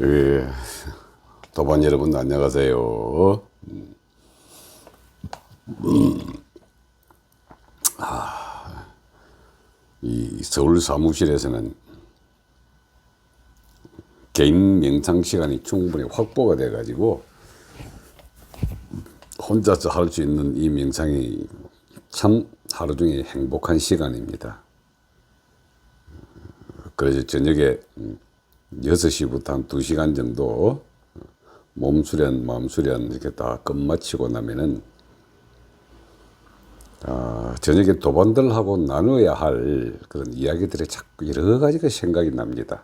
예, 도반 여러분 안녕하세요. 이 서울 사무실에서는 개인 명상 시간이 충분히 확보가 돼 가지고 혼자서 할 수 있는 이 명상이 참 하루 중에 행복한 시간입니다. 그래서 저녁에 6시부터 한 2시간 정도 몸 수련, 마음 수련 이렇게 다 끝마치고 나면은 저녁에 도반들하고 나눠야 할 그런 이야기들이 자꾸 여러 가지가 생각이 납니다.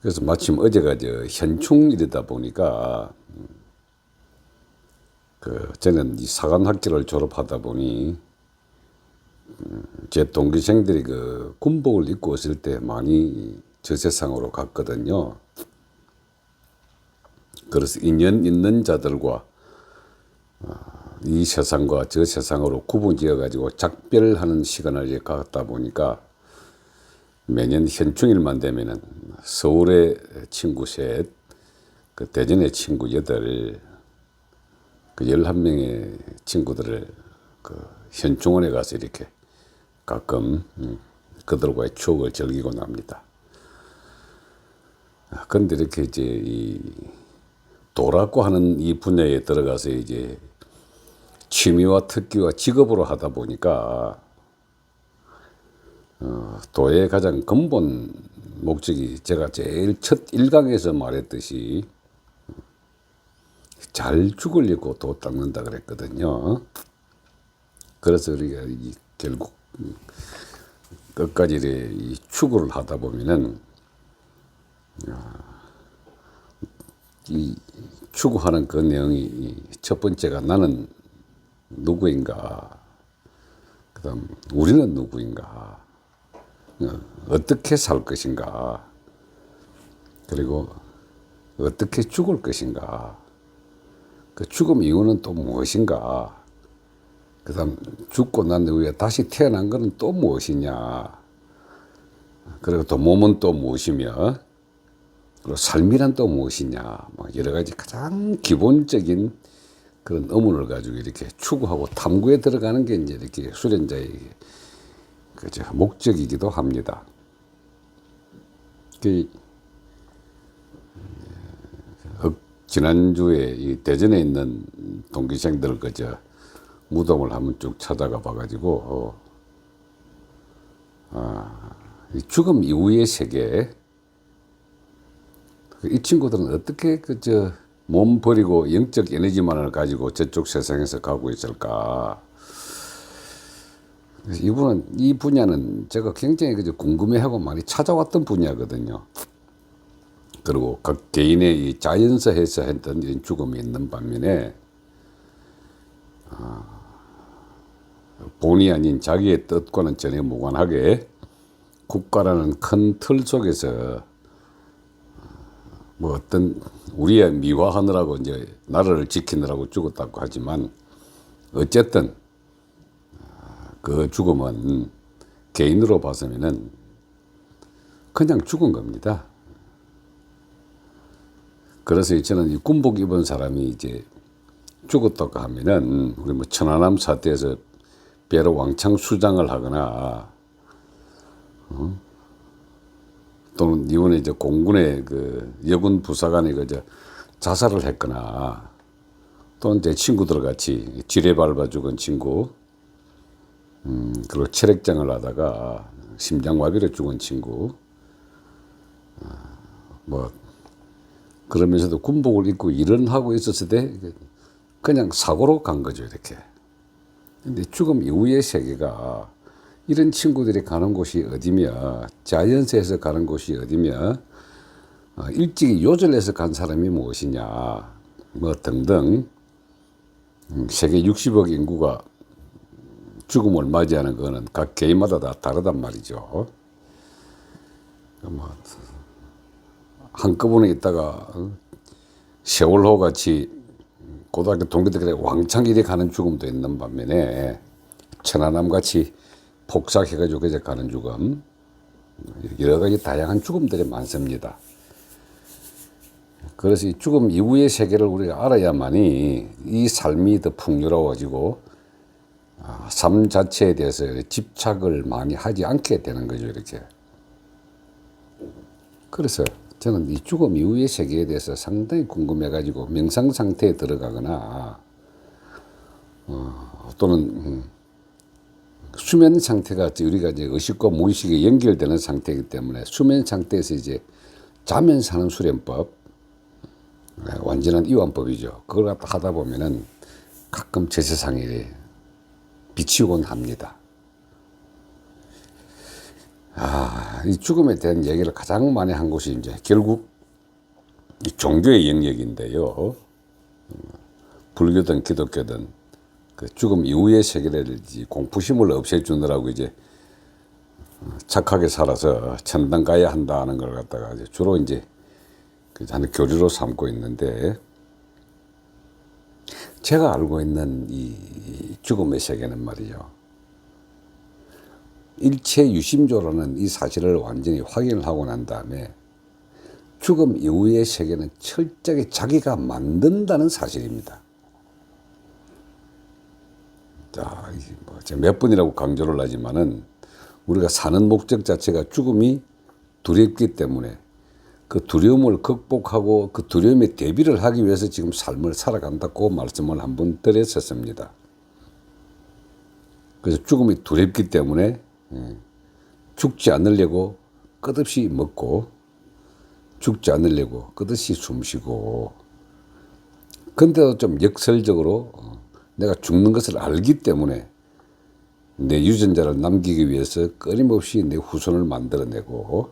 그래서 마침 어제가 현충일이다 보니까 저는 이 사관학교를 졸업하다 보니 제 동기생들이 군복을 입고 있을 때 많이 저 세상으로 갔거든요. 그래서 인연 있는 자들과 이 세상과 저 세상으로 구분지어 가지고 작별하는 시간을 갖다 보니까 매년 현충일만 되면은 서울의 친구 셋, 대전의 친구 8, 11명의 친구들을 현충원에 가서 이렇게 가끔 그들과의 추억을 즐기곤 합니다. 그런데 이렇게 이 도라고 하는 이 분야에 들어가서 취미와 특기와 직업으로 하다 보니까 도의 가장 근본 목적이 제가 제일 첫 1강에서 말했듯이 잘 죽으려고 도 닦는다 그랬거든요. 그래서 우리가 결국 끝까지 이 추구를 하다 보면은 이 추구하는 그 내용이 첫 번째가 나는 누구인가, 그다음 우리는 누구인가, 어떻게 살 것인가, 그리고 어떻게 죽을 것인가, 그 죽음 이유는 또 무엇인가, 그다음 죽고 난 후에 다시 태어난 것은 또 무엇이냐, 그리고 또 몸은 또 무엇이며, 그리고 삶이란 또 무엇이냐, 여러 가지 가장 기본적인 그런 의문을 가지고 이렇게 추구하고 탐구에 들어가는 게 이제 이렇게 수련자의 목적이기도 합니다. 지난주에 이 대전에 있는 동기생들 무덤을 한번 쭉 찾아가 봐가지고 이 죽음 이후의 세계, 이 친구들은 어떻게 몸 버리고 영적 에너지만을 가지고 저쪽 세상에서 가고 있을까? 이 분야는 제가 굉장히 궁금해하고 많이 찾아왔던 분야거든요. 그리고 각 개인의 이 자연사에서 했던 이런 죽음이 있는 반면에 본의 아닌 자기의 뜻과는 전혀 무관하게 국가라는 큰 틀 속에서 어떤 우리의 미화하느라고 나라를 지키느라고 죽었다고 하지만 어쨌든 그 죽음은 개인으로 봐서면은 그냥 죽은 겁니다. 그래서 저는 이 군복 입은 사람이 죽었다고 하면은 우리 천안함 사태에서 배로 왕창 수장을 하거나 또는 이번에 공군의 여군 부사관이 자살을 했거나 또는 제 친구들 같이 지뢰 밟아 죽은 친구, 그리고 철액장을 하다가 심장마비로 죽은 친구, 그러면서도 군복을 입고 일은 하고 있었을 때 그냥 사고로 간 거죠, 이렇게. 근데 죽음 이후의 세계가 이런 친구들이 가는 곳이 어디며, 자연세에서 가는 곳이 어디며, 일찍이 요절해서 간 사람이 무엇이냐, 등등, 세계 60억 인구가 죽음을 맞이하는 거는 각 개인마다 다 다르단 말이죠. 한꺼번에 있다가 세월호 같이 고등학교 동기들끼리 왕창 이리 가는 죽음도 있는 반면에 천안함 같이 폭삭해가지고 그저 가는 죽음, 여러 가지 다양한 죽음들이 많습니다. 그래서 이 죽음 이후의 세계를 우리가 알아야만이 이 삶이 더 풍요로워지고 삶 자체에 대해서 집착을 많이 하지 않게 되는 거죠, 이렇게. 그래서 저는 이 죽음 이후의 세계에 대해서 상당히 궁금해가지고 명상 상태에 들어가거나 또는 수면 상태가 우리가 이제 의식과 무의식이 연결되는 상태이기 때문에 수면 상태에서 이제 자면서 하는 수련법, 완전한 이완법이죠. 그걸 갖다 하다 보면은 가끔 제 세상에 비치곤 합니다. 이 죽음에 대한 얘기를 가장 많이 한 곳이 이제 결국 이 종교의 영역인데요. 불교든 기독교든 그 죽음 이후의 세계를 공포심을 없애주느라고 이제 착하게 살아서 천당 가야 한다는 걸 갖다가 이제 주로 이제 하는 교리로 삼고 있는데, 제가 알고 있는 이 죽음의 세계는 말이죠, 일체 유심조라는 이 사실을 완전히 확인을 하고 난 다음에 죽음 이후의 세계는 철저하게 자기가 만든다는 사실입니다. 자, 뭐 제가 몇 번이라고 강조를 하지만은 우리가 사는 목적 자체가 죽음이 두렵기 때문에 그 두려움을 극복하고 그 두려움에 대비를 하기 위해서 지금 삶을 살아간다고 말씀을 한번 드렸었습니다. 그래서 죽음이 두렵기 때문에 죽지 않으려고 끝없이 먹고 죽지 않으려고 끝없이 숨쉬고, 근데도 좀 역설적으로 내가 죽는 것을 알기 때문에 내 유전자를 남기기 위해서 끊임없이 내 후손을 만들어내고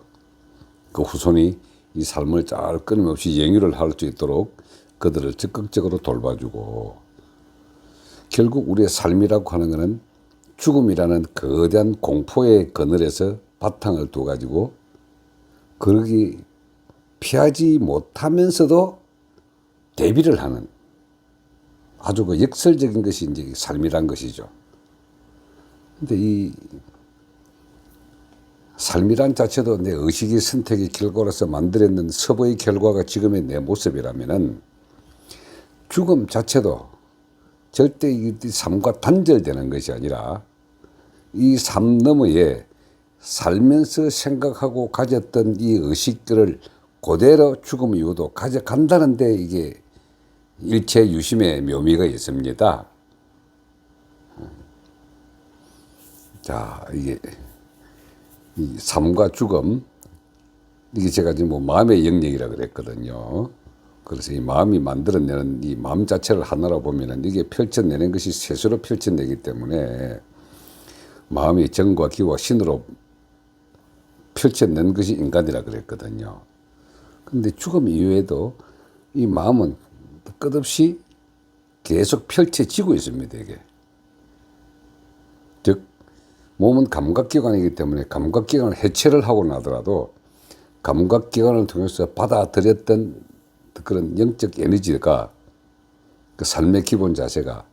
그 후손이 이 삶을 잘 끊임없이 영위를 할 수 있도록 그들을 적극적으로 돌봐주고, 결국 우리의 삶이라고 하는 것은 죽음이라는 거대한 공포의 그늘에서 바탕을 둬가지고 거기 피하지 못하면서도 대비를 하는 아주 그 역설적인 것이 이제 삶이란 것이죠. 근데 이 삶이란 자체도 내 의식의 선택의 결과로서 만들어낸 섭의 결과가 지금의 내 모습이라면은 죽음 자체도 절대 이 삶과 단절되는 것이 아니라 이 삶 너머에 살면서 생각하고 가졌던 이 의식들을 그대로 죽음 이후도 가져간다는데 이게 일체 유심의 묘미가 있습니다. 자, 이게 이 삶과 죽음, 이게 제가 지금 뭐 마음의 영역이라 그랬거든요. 그래서 이 마음이 만들어내는 이 마음 자체를 하나로 보면은 이게 펼쳐내는 것이 세수로 펼쳐내기 때문에 마음이 정과 기와 신으로 펼쳐낸 것이 인간이라 그랬거든요. 근데 죽음 이후에도 이 마음은 끝없이 계속 펼쳐지고 있습니다, 이게. 즉, 몸은 감각기관이기 때문에 감각기관을 해체를 하고 나더라도 감각기관을 통해서 받아들였던 그런 영적 에너지가 그 삶의 기본 자세가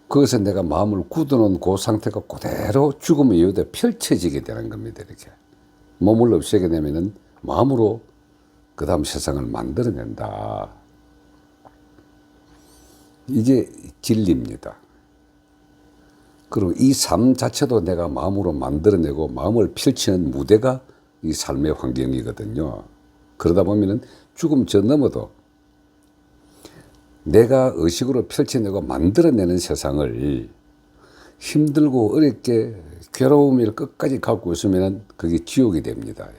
그것에 내가 마음을 굳어놓은 그 상태가 그대로 죽음 이후에 펼쳐지게 되는 겁니다, 이렇게. 몸을 없애게 되면은 마음으로 그 다음 세상을 만들어낸다. 이게 진리입니다. 그리고 이 삶 자체도 내가 마음으로 만들어내고 마음을 펼치는 무대가 이 삶의 환경이거든요. 그러다 보면은 죽음 저 너머도 내가 의식으로 펼쳐내고 만들어내는 세상을 힘들고 어렵게 괴로움을 끝까지 갖고 있으면 그게 지옥이 됩니다.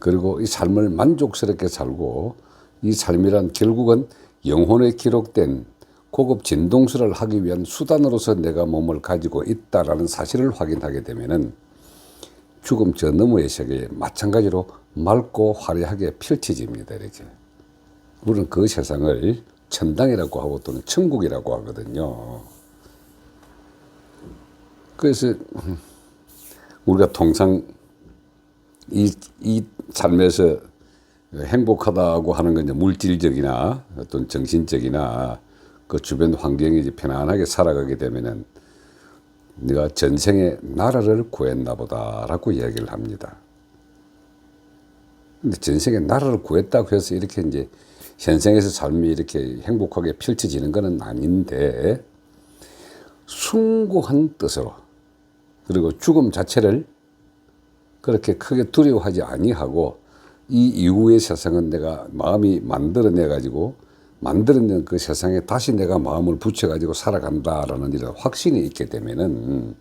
그리고 이 삶을 만족스럽게 살고 이 삶이란 결국은 영혼에 기록된 고급 진동수를 하기 위한 수단으로서 내가 몸을 가지고 있다라는 사실을 확인하게 되면은 죽음 저 너머의 세계에 마찬가지로 맑고 화려하게 펼쳐집니다, 이렇게. 우리는 그 세상을 천당이라고 하고 또는 천국이라고 하거든요. 그래서 우리가 통상 이 삶에서 행복하다고 하는 건 이제 물질적이나 어떤 정신적이나 그 주변 환경이 이제 편안하게 살아가게 되면은 네가 전생에 나라를 구했나 보다라고 이야기를 합니다. 근데 전생에 나라를 구했다고 해서 이렇게 이제 현생에서 삶이 이렇게 행복하게 펼쳐지는 것은 아닌데, 숭고한 뜻으로, 그리고 죽음 자체를 그렇게 크게 두려워하지 아니하고, 이 이후의 세상은 내가 마음이 만들어내 가지고 만들어낸 그 세상에 다시 내가 마음을 붙여 가지고 살아간다라는 이런 확신이 있게 되면은,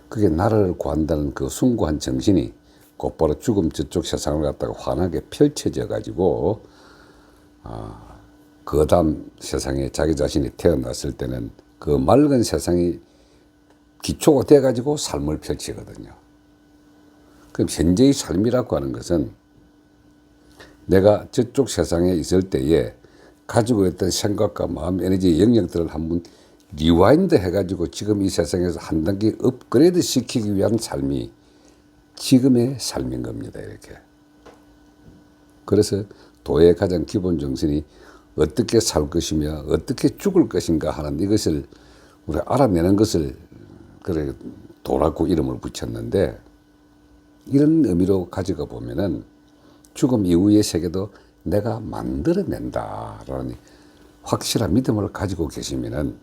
그게 나라를 구한다는 그 숭고한 정신이 곧바로 죽음 저쪽 세상을 갖다가 환하게 펼쳐져 가지고, 그 다음 세상에 자기 자신이 태어났을 때는 그 맑은 세상이 기초가 돼 가지고 삶을 펼치거든요. 그럼 현재의 삶이라고 하는 것은 내가 저쪽 세상에 있을 때에 가지고 있던 생각과 마음, 에너지, 영역들을 한번 리와인드 해가지고 지금 이 세상에서 한 단계 업그레이드 시키기 위한 삶이 지금의 삶인 겁니다. 이렇게. 그래서 도의 가장 기본 정신이 어떻게 살 것이며 어떻게 죽을 것인가 하는 이것을 우리 알아내는 것을 그래 도라고 이름을 붙였는데, 이런 의미로 가져가 보면은 죽음 이후의 세계도 내가 만들어낸다라는 확실한 믿음을 가지고 계시면은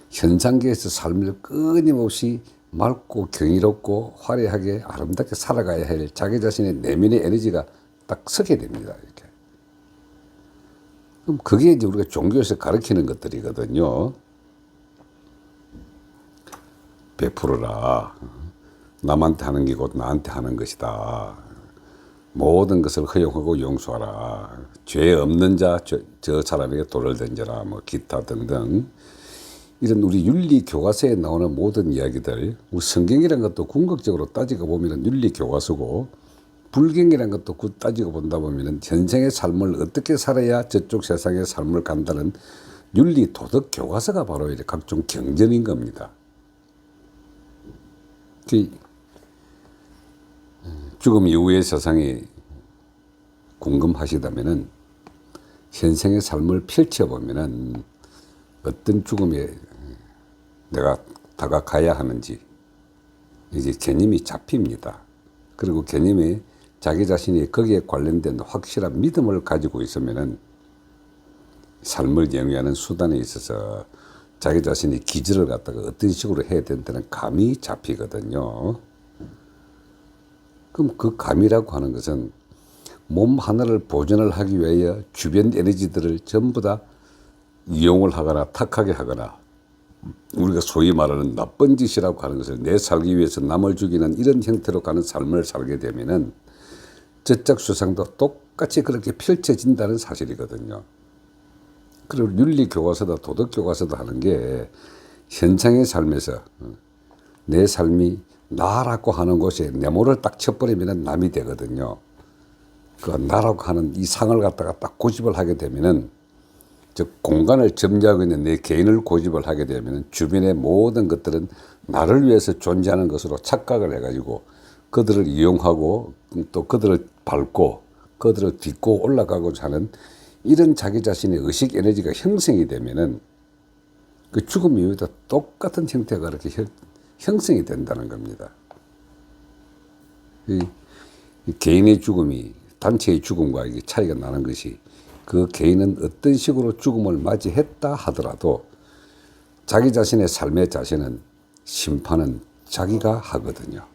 현상계에서 삶을 끊임없이 맑고 경이롭고 화려하게 아름답게 살아가야 할 자기 자신의 내면의 에너지가 딱 서게 됩니다. 이렇게. 그럼 그게 이제 우리가 종교에서 가르치는 것들이거든요. 베풀어라. 남한테 하는 게 곧 나한테 하는 것이다. 모든 것을 허용하고 용서하라. 죄 없는 자, 저 사람에게 돌을 던져라. 뭐 기타 등등. 이런 우리 윤리 교과서에 나오는 모든 이야기들, 우리 성경이라는 것도 궁극적으로 따지고 보면 윤리 교과서고, 불경이라는 것도 따지고 본다 보면 현생의 삶을 어떻게 살아야 저쪽 세상의 삶을 간다는 윤리 도덕 교과서가 바로 이렇게 각종 경전인 겁니다. 죽음 이후의 세상이 궁금하시다면은 현생의 삶을 펼쳐보면은 어떤 죽음에 내가 다가가야 하는지 이제 개념이 잡힙니다. 그리고 개념이 자기 자신이 거기에 관련된 확실한 믿음을 가지고 있으면은 삶을 영위하는 수단에 있어서 자기 자신이 기절을 갖다가 어떤 식으로 해야 된다는 감이 잡히거든요. 그럼 그 감이라고 하는 것은 몸 하나를 보존을 하기 위하여 주변 에너지들을 전부 다 이용을 하거나 탁하게 하거나, 우리가 소위 말하는 나쁜 짓이라고 하는 것을 내 살기 위해서 남을 죽이는 이런 형태로 가는 삶을 살게 되면은 저쪽 수상도 똑같이 그렇게 펼쳐진다는 사실이거든요. 그리고 윤리 교과서다 도덕 교과서도 하는 게 현장의 삶에서 내 삶이 나라고 하는 곳에 네모를 딱 쳐버리면 남이 되거든요. 그 나라고 하는 이 상을 갖다가 딱 고집을 하게 되면은, 즉 공간을 점유하고 있는 내 개인을 고집을 하게 되면 주변의 모든 것들은 나를 위해서 존재하는 것으로 착각을 해가지고 그들을 이용하고 또 그들을 밟고 그들을 딛고 올라가고자 하는 이런 자기 자신의 의식 에너지가 형성이 되면은 그 죽음 이후에도 똑같은 형태가 이렇게 형성이 된다는 겁니다. 이 개인의 죽음이 단체의 죽음과 이게 차이가 나는 것이, 그 개인은 어떤 식으로 죽음을 맞이했다 하더라도 자기 자신의 삶의 자신은 심판은 자기가 하거든요.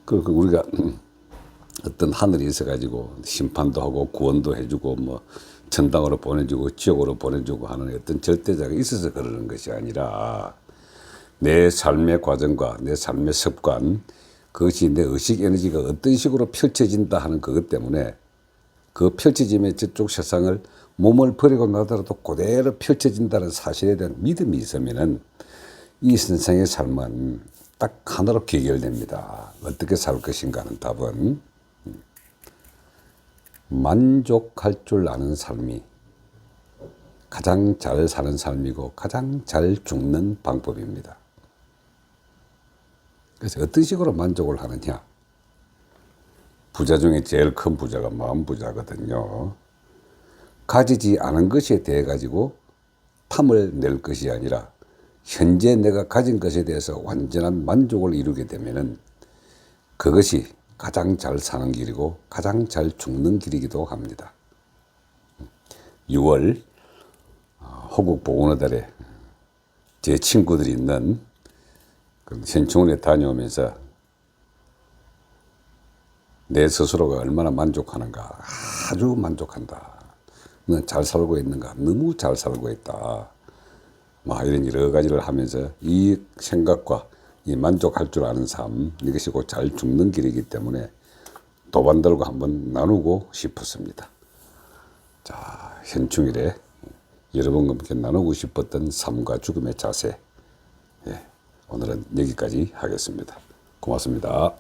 그리고 우리가 어떤 하늘이 있어가지고 심판도 하고 구원도 해주고 뭐 천당으로 보내주고 지옥으로 보내주고 하는 어떤 절대자가 있어서 그러는 것이 아니라, 내 삶의 과정과 내 삶의 습관, 그것이 내 의식 에너지가 어떤 식으로 펼쳐진다 하는 그것 때문에 그 펼쳐짐의 저쪽 세상을 몸을 버리고 나더라도 그대로 펼쳐진다는 사실에 대한 믿음이 있으면은 이 세상의 삶은 딱 하나로 귀결됩니다. 어떻게 살 것인가 하는 답은 만족할 줄 아는 삶이 가장 잘 사는 삶이고 가장 잘 죽는 방법입니다. 그래서 어떤 식으로 만족을 하느냐. 부자 중에 제일 큰 부자가 마음 부자거든요. 가지지 않은 것에 대해 가지고 탐을 낼 것이 아니라 현재 내가 가진 것에 대해서 완전한 만족을 이루게 되면은 그것이 가장 잘 사는 길이고 가장 잘 죽는 길이기도 합니다. 6월 호국 보건의달에 제 친구들이 있는 현충원에 다녀오면서 내 스스로가 얼마나 만족하는가. 아주 만족한다. 넌 잘 살고 있는가. 너무 잘 살고 있다. 막 이런 여러 가지를 하면서 이 생각과 이 만족할 줄 아는 삶, 이것이 곧 잘 죽는 길이기 때문에 도반들과 한번 나누고 싶었습니다. 자, 현충일에 여러분과 함께 나누고 싶었던 삶과 죽음의 자세. 오늘은 여기까지 하겠습니다. 고맙습니다.